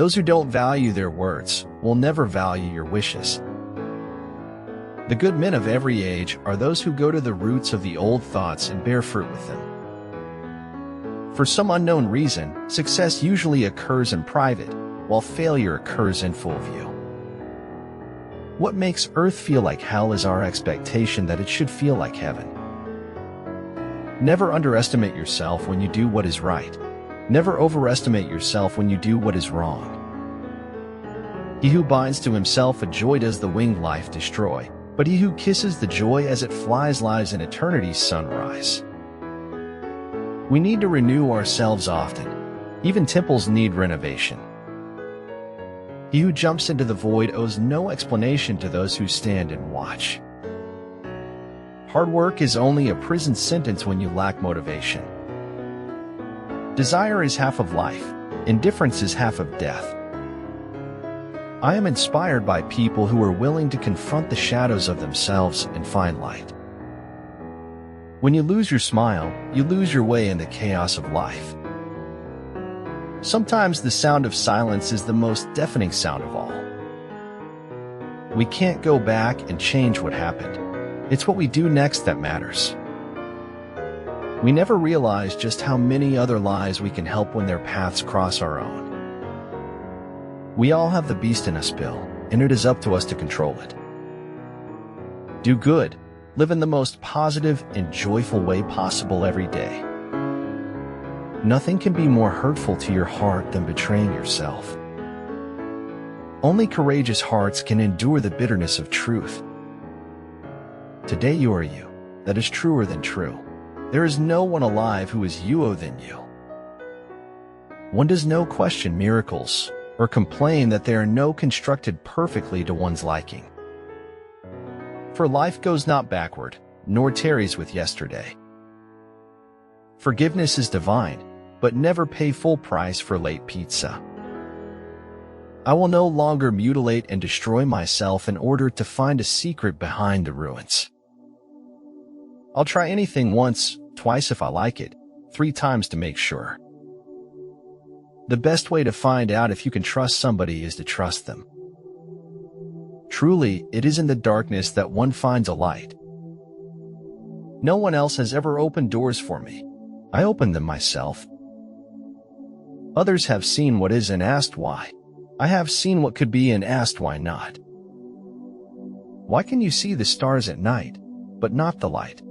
Those who don't value their words will never value your wishes. The good men of every age are those who go to the roots of the old thoughts and bear fruit with them. For some unknown reason, success usually occurs in private, while failure occurs in full view. What makes earth feel like hell is our expectation that it should feel like heaven. Never underestimate yourself when you do what is right. Never overestimate yourself when you do what is wrong. He who binds to himself a joy does the winged life destroy, but he who kisses the joy as it flies lives in eternity's sunrise. We need to renew ourselves often. Even temples need renovation. He who jumps into the void owes no explanation to those who stand and watch. Hard work is only a prison sentence when you lack motivation. Desire is half of life. Indifference is half of death. I am inspired by people who are willing to confront the shadows of themselves and find light. When you lose your smile, you lose your way in the chaos of life. Sometimes the sound of silence is the most deafening sound of all. We can't go back and change what happened. It's what we do next that matters. We never realize just how many other lives we can help when their paths cross our own. We all have the beast in us, Bill, and it is up to us to control it. Do good. Live in the most positive and joyful way possible every day. Nothing can be more hurtful to your heart than betraying yourself. Only courageous hearts can endure the bitterness of truth. Today you are you. That is truer than true. There is no one alive who is you-o than you. One does no question miracles or complain that they are no constructed perfectly to one's liking. For life goes not backward, nor tarries with yesterday. Forgiveness is divine, but never pay full price for late pizza. I will no longer mutilate and destroy myself in order to find a secret behind the ruins. I'll try anything once, twice if I like it, 3 times to make sure. The best way to find out if you can trust somebody is to trust them. Truly, it is in the darkness that one finds a light. No one else has ever opened doors for me. I opened them myself. Others have seen what is and asked why. I have seen what could be and asked why not. Why can you see the stars at night, but not the light?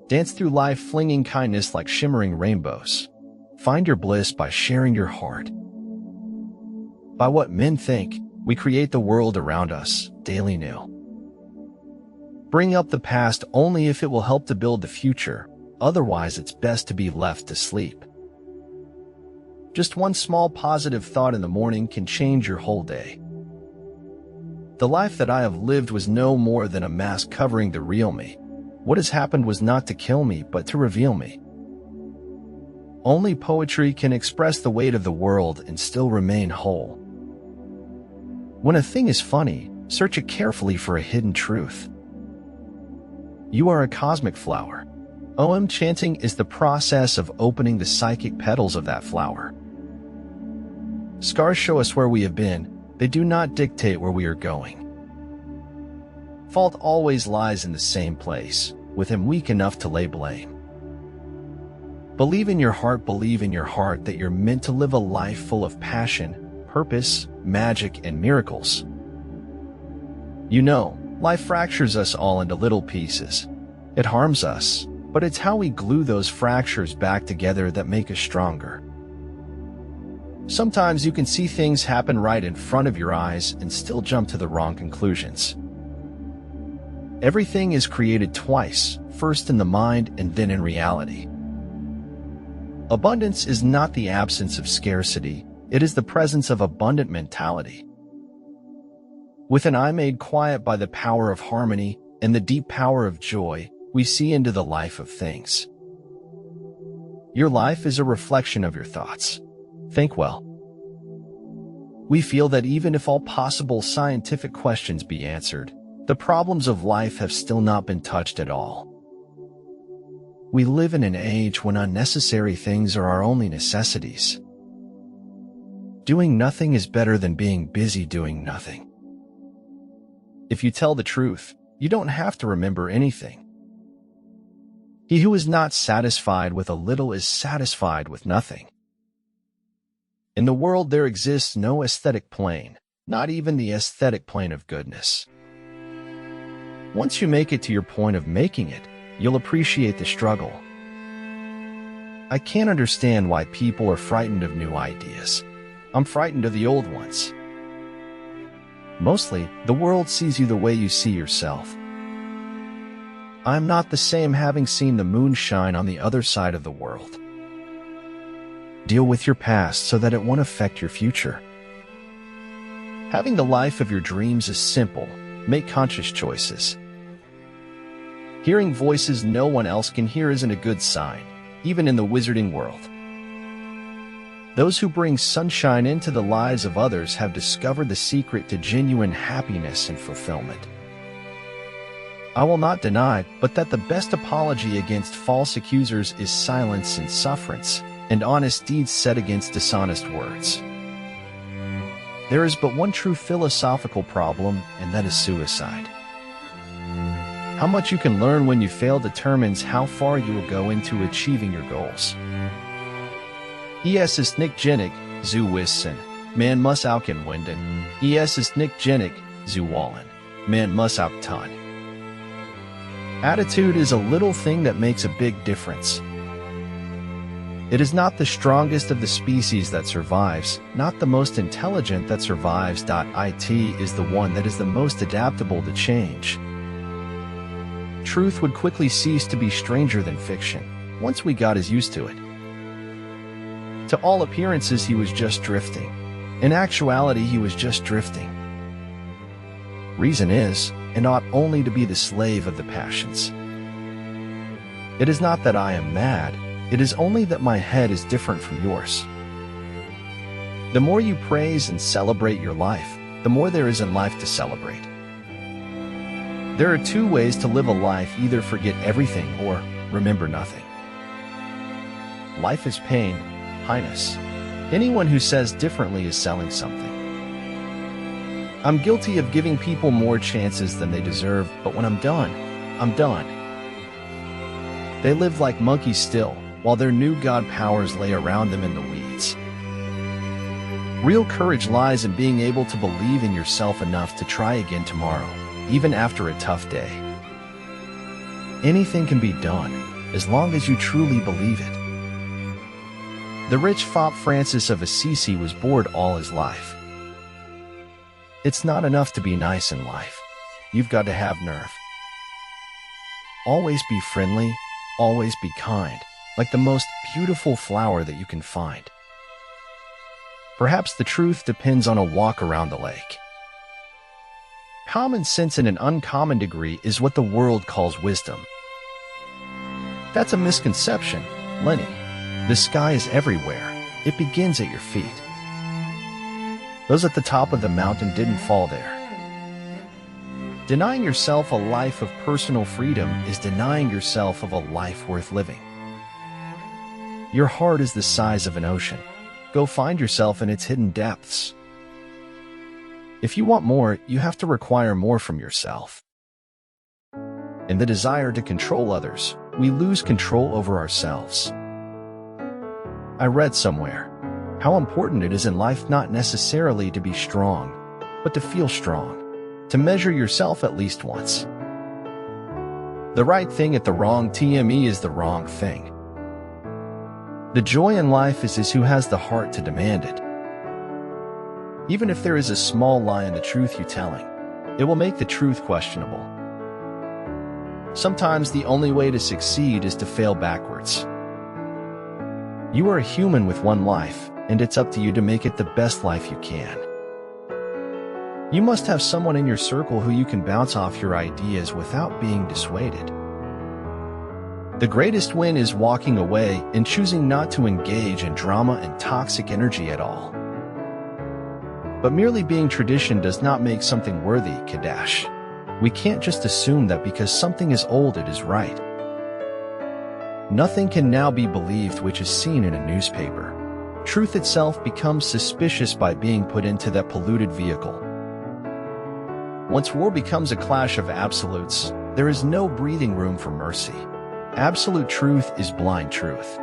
Dance through life flinging kindness like shimmering rainbows. Find your bliss by sharing your heart. By what men think, we create the world around us, daily new. Bring up the past only if it will help to build the future, otherwise it's best to be left to sleep. Just one small positive thought in the morning can change your whole day. The life that I have lived was no more than a mask covering the real me. What has happened was not to kill me, but to reveal me. Only poetry can express the weight of the world and still remain whole. When a thing is funny, search it carefully for a hidden truth. You are a cosmic flower. OM chanting is the process of opening the psychic petals of that flower. Scars show us where we have been, they do not dictate where we are going. Fault always lies in the same place, with him weak enough to lay blame. Believe in your heart that you're meant to live a life full of passion, purpose, magic, and miracles. You know, life fractures us all into little pieces. It harms us, but it's how we glue those fractures back together that make us stronger. Sometimes you can see things happen right in front of your eyes and still jump to the wrong conclusions. Everything is created twice, first in the mind and then in reality. Abundance is not the absence of scarcity, it is the presence of abundant mentality. With an eye made quiet by the power of harmony and the deep power of joy, we see into the life of things. Your life is a reflection of your thoughts. Think well. We feel that even if all possible scientific questions be answered, the problems of life have still not been touched at all. We live in an age when unnecessary things are our only necessities. Doing nothing is better than being busy doing nothing. If you tell the truth, you don't have to remember anything. He who is not satisfied with a little is satisfied with nothing. In the world there exists no aesthetic plane, not even the aesthetic plane of goodness. Once you make it to your point of making it, you'll appreciate the struggle. I can't understand why people are frightened of new ideas. I'm frightened of the old ones. Mostly, the world sees you the way you see yourself. I'm not the same having seen the moon shine on the other side of the world. Deal with your past so that it won't affect your future. Having the life of your dreams is simple. Make conscious choices. Hearing voices no one else can hear isn't a good sign, even in the wizarding world. Those who bring sunshine into the lives of others have discovered the secret to genuine happiness and fulfillment. I will not deny, but that the best apology against false accusers is silence and sufferance, and honest deeds said against dishonest words. There is but one true philosophical problem, and that is suicide. How much you can learn when you fail determines how far you will go into achieving your goals. Es ist nicht genick, zu wissen, man muss auch winden. Es ist nicht genick, zu wollen, man muss auch tun. Attitude is a little thing that makes a big difference. It is not the strongest of the species that survives, not the most intelligent that survives. It is the one that is the most adaptable to change. Truth would quickly cease to be stranger than fiction, once we got as used to it. To all appearances he was just drifting. In actuality he was just drifting. Reason is, and ought only to be the slave of the passions. It is not that I am mad, it is only that my head is different from yours. The more you praise and celebrate your life, the more there is in life to celebrate. There are two ways to live a life: either forget everything or remember nothing. Life is pain, Highness. Anyone who says differently is selling something. I'm guilty of giving people more chances than they deserve, but when I'm done, I'm done. They live like monkeys still, while their new god powers lay around them in the weeds. Real courage lies in being able to believe in yourself enough to try again tomorrow, even after a tough day. Anything can be done, as long as you truly believe it. The rich Pope Francis of Assisi was bored all his life. It's not enough to be nice in life. You've got to have nerve. Always be friendly, always be kind, like the most beautiful flower that you can find. Perhaps the truth depends on a walk around the lake. Common sense in an uncommon degree is what the world calls wisdom. That's a misconception, Lenny. The sky is everywhere. It begins at your feet. Those at the top of the mountain didn't fall there. Denying yourself a life of personal freedom is denying yourself of a life worth living. Your heart is the size of an ocean. Go find yourself in its hidden depths. If you want more, you have to require more from yourself. In the desire to control others, we lose control over ourselves. I read somewhere how important it is in life not necessarily to be strong, but to feel strong, to measure yourself at least once. The right thing at the wrong time is the wrong thing. The joy in life is who has the heart to demand it. Even if there is a small lie in the truth you're telling, it will make the truth questionable. Sometimes the only way to succeed is to fail backwards. You are a human with one life, and it's up to you to make it the best life you can. You must have someone in your circle who you can bounce off your ideas without being dissuaded. The greatest win is walking away and choosing not to engage in drama and toxic energy at all. But merely being tradition does not make something worthy, Kadash. We can't just assume that because something is old it is right. Nothing can now be believed which is seen in a newspaper. Truth itself becomes suspicious by being put into that polluted vehicle. Once war becomes a clash of absolutes, there is no breathing room for mercy. Absolute truth is blind truth.